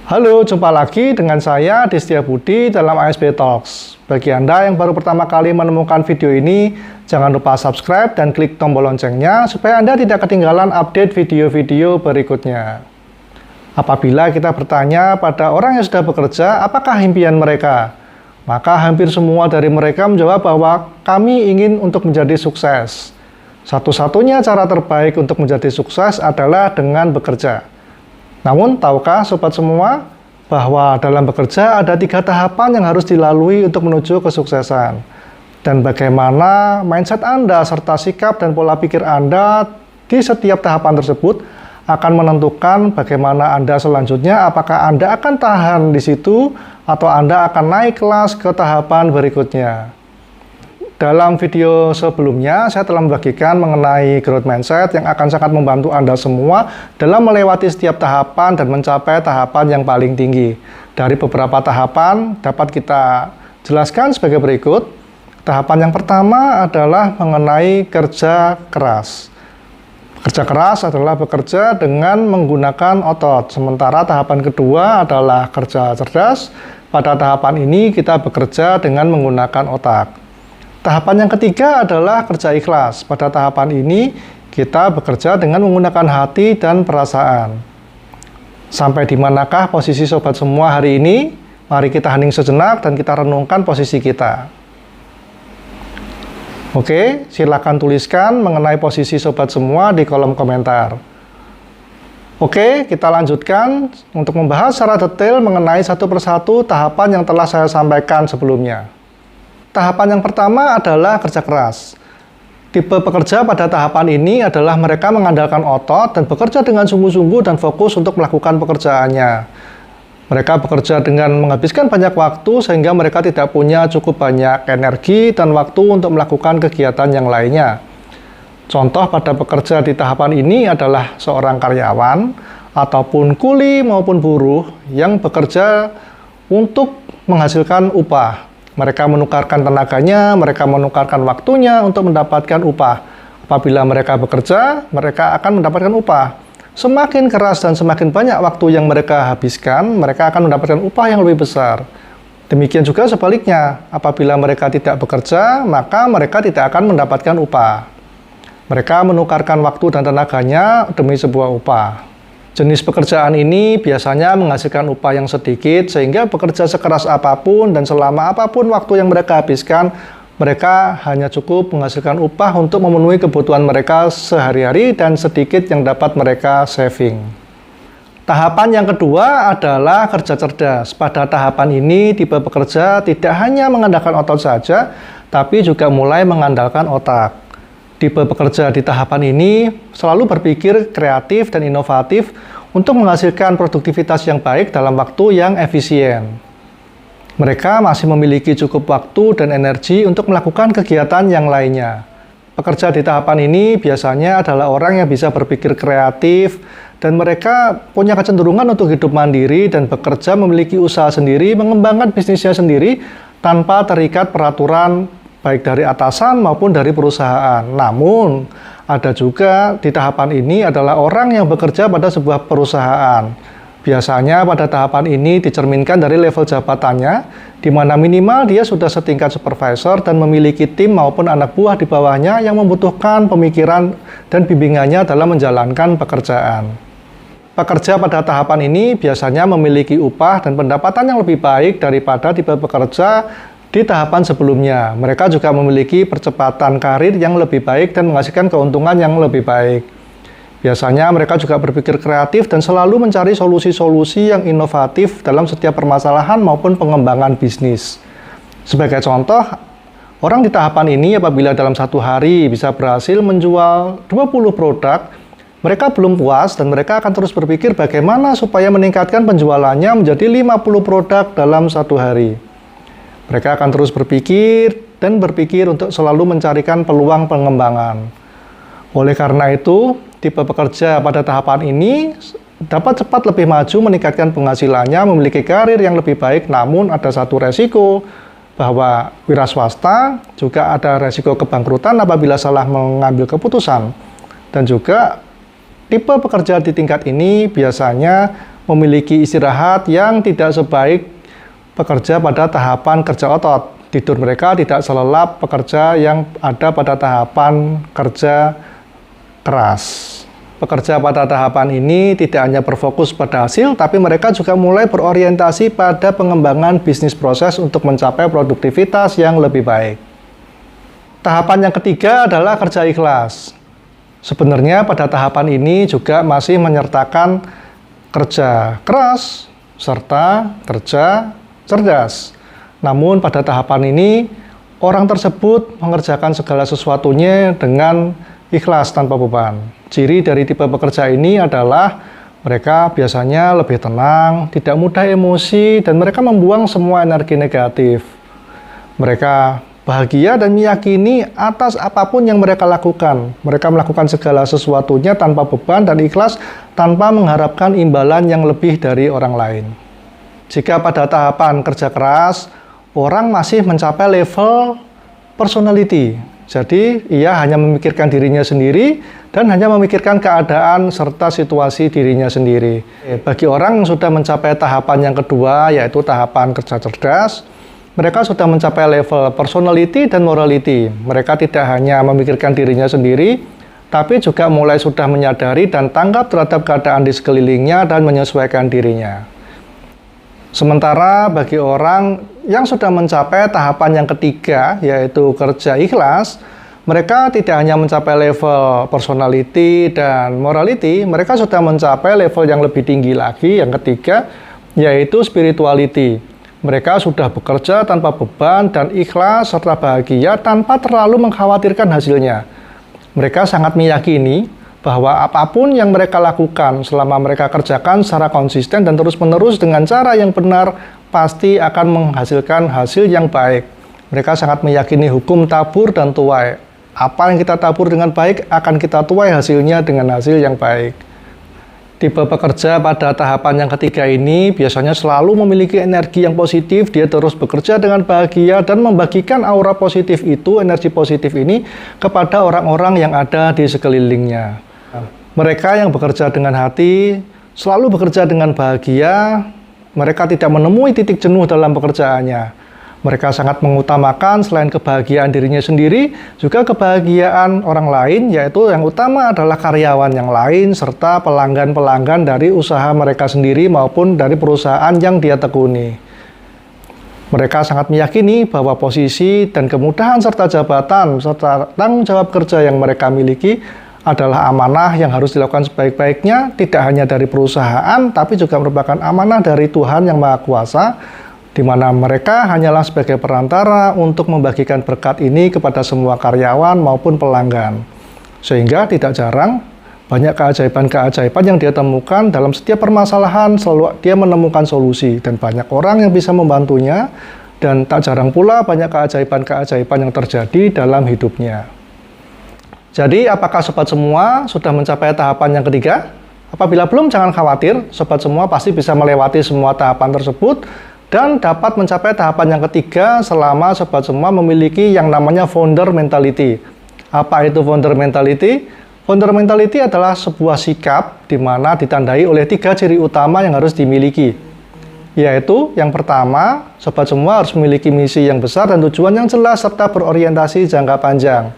Halo, jumpa lagi dengan saya Destia Budi dalam ASB Talks. Bagi Anda yang baru pertama kali menemukan video ini, jangan lupa subscribe dan klik tombol loncengnya supaya Anda tidak ketinggalan update video-video berikutnya. Apabila kita bertanya pada orang yang sudah bekerja, apakah impian mereka? Maka hampir semua dari mereka menjawab bahwa kami ingin untuk menjadi sukses. Satu-satunya cara terbaik untuk menjadi sukses adalah dengan bekerja. Namun, tahukah sobat semua bahwa dalam bekerja ada 3 tahapan yang harus dilalui untuk menuju kesuksesan? Dan bagaimana mindset Anda serta sikap dan pola pikir Anda di setiap tahapan tersebut akan menentukan bagaimana Anda selanjutnya, apakah Anda akan tahan di situ atau Anda akan naik kelas ke tahapan berikutnya. Dalam video sebelumnya, saya telah membagikan mengenai growth mindset yang akan sangat membantu Anda semua dalam melewati setiap tahapan dan mencapai tahapan yang paling tinggi. Dari beberapa tahapan dapat kita jelaskan sebagai berikut. Tahapan yang pertama adalah mengenai kerja keras. Kerja keras adalah bekerja dengan menggunakan otot, sementara tahapan kedua adalah kerja cerdas. Pada tahapan ini kita bekerja dengan menggunakan otak. Tahapan yang ketiga adalah kerja ikhlas. Pada tahapan ini, kita bekerja dengan menggunakan hati dan perasaan. Sampai di manakah posisi sobat semua hari ini? Mari kita hening sejenak dan kita renungkan posisi kita. Oke, silakan tuliskan mengenai posisi sobat semua di kolom komentar. Oke, kita lanjutkan untuk membahas secara detail mengenai satu persatu tahapan yang telah saya sampaikan sebelumnya. Tahapan yang pertama adalah kerja keras. Tipe pekerja pada tahapan ini adalah mereka mengandalkan otot dan bekerja dengan sungguh-sungguh dan fokus untuk melakukan pekerjaannya. Mereka bekerja dengan menghabiskan banyak waktu sehingga mereka tidak punya cukup banyak energi dan waktu untuk melakukan kegiatan yang lainnya. Contoh pada pekerja di tahapan ini adalah seorang karyawan ataupun kuli maupun buruh yang bekerja untuk menghasilkan upah. Mereka menukarkan tenaganya, mereka menukarkan waktunya untuk mendapatkan upah. Apabila mereka bekerja, mereka akan mendapatkan upah. Semakin keras dan semakin banyak waktu yang mereka habiskan, mereka akan mendapatkan upah yang lebih besar. Demikian juga sebaliknya, apabila mereka tidak bekerja, maka mereka tidak akan mendapatkan upah. Mereka menukarkan waktu dan tenaganya demi sebuah upah. Jenis pekerjaan ini biasanya menghasilkan upah yang sedikit sehingga bekerja sekeras apapun dan selama apapun waktu yang mereka habiskan, mereka hanya cukup menghasilkan upah untuk memenuhi kebutuhan mereka sehari-hari dan sedikit yang dapat mereka saving. Tahapan yang kedua adalah kerja cerdas. Pada tahapan ini, tipe pekerja tidak hanya mengandalkan otot saja, tapi juga mulai mengandalkan otak. Tipe pekerja di tahapan ini selalu berpikir kreatif dan inovatif untuk menghasilkan produktivitas yang baik dalam waktu yang efisien. Mereka masih memiliki cukup waktu dan energi untuk melakukan kegiatan yang lainnya. Pekerja di tahapan ini biasanya adalah orang yang bisa berpikir kreatif dan mereka punya kecenderungan untuk hidup mandiri dan bekerja memiliki usaha sendiri, mengembangkan bisnisnya sendiri tanpa terikat peraturan baik dari atasan maupun dari perusahaan. Namun, ada juga di tahapan ini adalah orang yang bekerja pada sebuah perusahaan. Biasanya pada tahapan ini dicerminkan dari level jabatannya, di mana minimal dia sudah setingkat supervisor dan memiliki tim maupun anak buah di bawahnya yang membutuhkan pemikiran dan bimbingannya dalam menjalankan pekerjaan. Pekerja pada tahapan ini biasanya memiliki upah dan pendapatan yang lebih baik daripada tipe pekerja di tahapan sebelumnya. Mereka juga memiliki percepatan karir yang lebih baik dan menghasilkan keuntungan yang lebih baik. Biasanya mereka juga berpikir kreatif dan selalu mencari solusi-solusi yang inovatif dalam setiap permasalahan maupun pengembangan bisnis. Sebagai contoh, orang di tahapan ini apabila dalam satu hari bisa berhasil menjual 20 produk, mereka belum puas dan mereka akan terus berpikir bagaimana supaya meningkatkan penjualannya menjadi 50 produk dalam satu hari. Mereka akan terus berpikir untuk selalu mencarikan peluang pengembangan. Oleh karena itu, tipe pekerja pada tahapan ini dapat cepat lebih maju meningkatkan penghasilannya, memiliki karir yang lebih baik, namun ada satu resiko bahwa wira swasta juga ada resiko kebangkrutan apabila salah mengambil keputusan. Dan juga tipe pekerja di tingkat ini biasanya memiliki istirahat yang tidak sebaik pekerja pada tahapan kerja otot. Tidur mereka tidak selelap pekerja yang ada pada tahapan kerja keras. Pekerja pada tahapan ini tidak hanya berfokus pada hasil, tapi mereka juga mulai berorientasi pada pengembangan bisnis proses untuk mencapai produktivitas yang lebih baik. Tahapan yang ketiga adalah kerja ikhlas. Sebenarnya pada tahapan ini juga masih menyertakan kerja keras serta kerja cerdas. Namun pada tahapan ini, orang tersebut mengerjakan segala sesuatunya dengan ikhlas tanpa beban. Ciri dari tipe pekerja ini adalah mereka biasanya lebih tenang, tidak mudah emosi, dan mereka membuang semua energi negatif. Mereka bahagia dan meyakini atas apapun yang mereka lakukan. Mereka melakukan segala sesuatunya tanpa beban dan ikhlas, tanpa mengharapkan imbalan yang lebih dari orang lain. Jika pada tahapan kerja keras, orang masih mencapai level personality. Jadi, ia hanya memikirkan dirinya sendiri dan hanya memikirkan keadaan serta situasi dirinya sendiri. Bagi orang yang sudah mencapai tahapan yang kedua, yaitu tahapan kerja cerdas, mereka sudah mencapai level personality dan morality. Mereka tidak hanya memikirkan dirinya sendiri, tapi juga mulai sudah menyadari dan tanggap terhadap keadaan di sekelilingnya dan menyesuaikan dirinya. Sementara bagi orang yang sudah mencapai tahapan yang ketiga, yaitu kerja ikhlas, mereka tidak hanya mencapai level personality dan morality, mereka sudah mencapai level yang lebih tinggi lagi, yang ketiga, yaitu spirituality. Mereka sudah bekerja tanpa beban dan ikhlas serta bahagia tanpa terlalu mengkhawatirkan hasilnya. Mereka sangat meyakini bahwa apapun yang mereka lakukan selama mereka kerjakan secara konsisten dan terus-menerus dengan cara yang benar, pasti akan menghasilkan hasil yang baik. Mereka sangat meyakini hukum tabur dan tuai. Apa yang kita tabur dengan baik, akan kita tuai hasilnya dengan hasil yang baik. Tipe pekerja pada tahapan yang ketiga ini biasanya selalu memiliki energi yang positif, dia terus bekerja dengan bahagia dan membagikan aura positif itu, energi positif ini, kepada orang-orang yang ada di sekelilingnya. Mereka yang bekerja dengan hati, selalu bekerja dengan bahagia, mereka tidak menemui titik jenuh dalam pekerjaannya. Mereka sangat mengutamakan selain kebahagiaan dirinya sendiri, juga kebahagiaan orang lain, yaitu yang utama adalah karyawan yang lain, serta pelanggan-pelanggan dari usaha mereka sendiri maupun dari perusahaan yang dia tekuni. Mereka sangat meyakini bahwa posisi dan kemudahan serta jabatan, serta tanggung jawab kerja yang mereka miliki adalah amanah yang harus dilakukan sebaik-baiknya, tidak hanya dari perusahaan, tapi juga merupakan amanah dari Tuhan Yang Maha Kuasa, di mana mereka hanyalah sebagai perantara untuk membagikan berkat ini kepada semua karyawan maupun pelanggan. Sehingga tidak jarang, banyak keajaiban-keajaiban yang dia temukan dalam setiap permasalahan, selalu dia menemukan solusi, dan banyak orang yang bisa membantunya, dan tak jarang pula banyak keajaiban-keajaiban yang terjadi dalam hidupnya. Jadi, apakah sobat semua sudah mencapai tahapan yang ketiga? Apabila belum, jangan khawatir, sobat semua pasti bisa melewati semua tahapan tersebut dan dapat mencapai tahapan yang ketiga selama sobat semua memiliki yang namanya founder mentality. Apa itu founder mentality? Founder mentality adalah sebuah sikap di mana ditandai oleh 3 ciri utama yang harus dimiliki. Yaitu, yang pertama, sobat semua harus memiliki misi yang besar dan tujuan yang jelas serta berorientasi jangka panjang.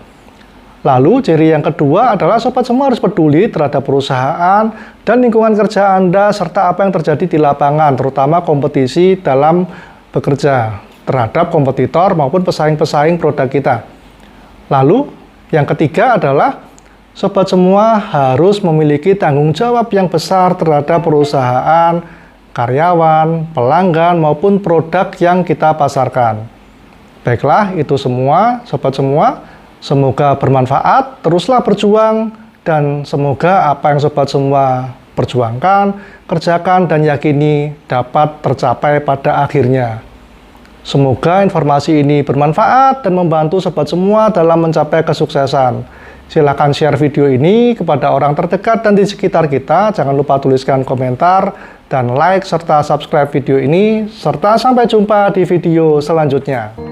Lalu, ciri yang kedua adalah sobat semua harus peduli terhadap perusahaan dan lingkungan kerja Anda serta apa yang terjadi di lapangan, terutama kompetisi dalam bekerja terhadap kompetitor maupun pesaing-pesaing produk kita. Lalu, yang ketiga adalah sobat semua harus memiliki tanggung jawab yang besar terhadap perusahaan, karyawan, pelanggan, maupun produk yang kita pasarkan. Baiklah, itu semua, sobat semua. Semoga bermanfaat, teruslah berjuang, dan semoga apa yang sobat semua perjuangkan, kerjakan, dan yakini dapat tercapai pada akhirnya. Semoga informasi ini bermanfaat dan membantu sobat semua dalam mencapai kesuksesan. Silakan share video ini kepada orang terdekat dan di sekitar kita. Jangan lupa tuliskan komentar dan like serta subscribe video ini. Serta sampai jumpa di video selanjutnya.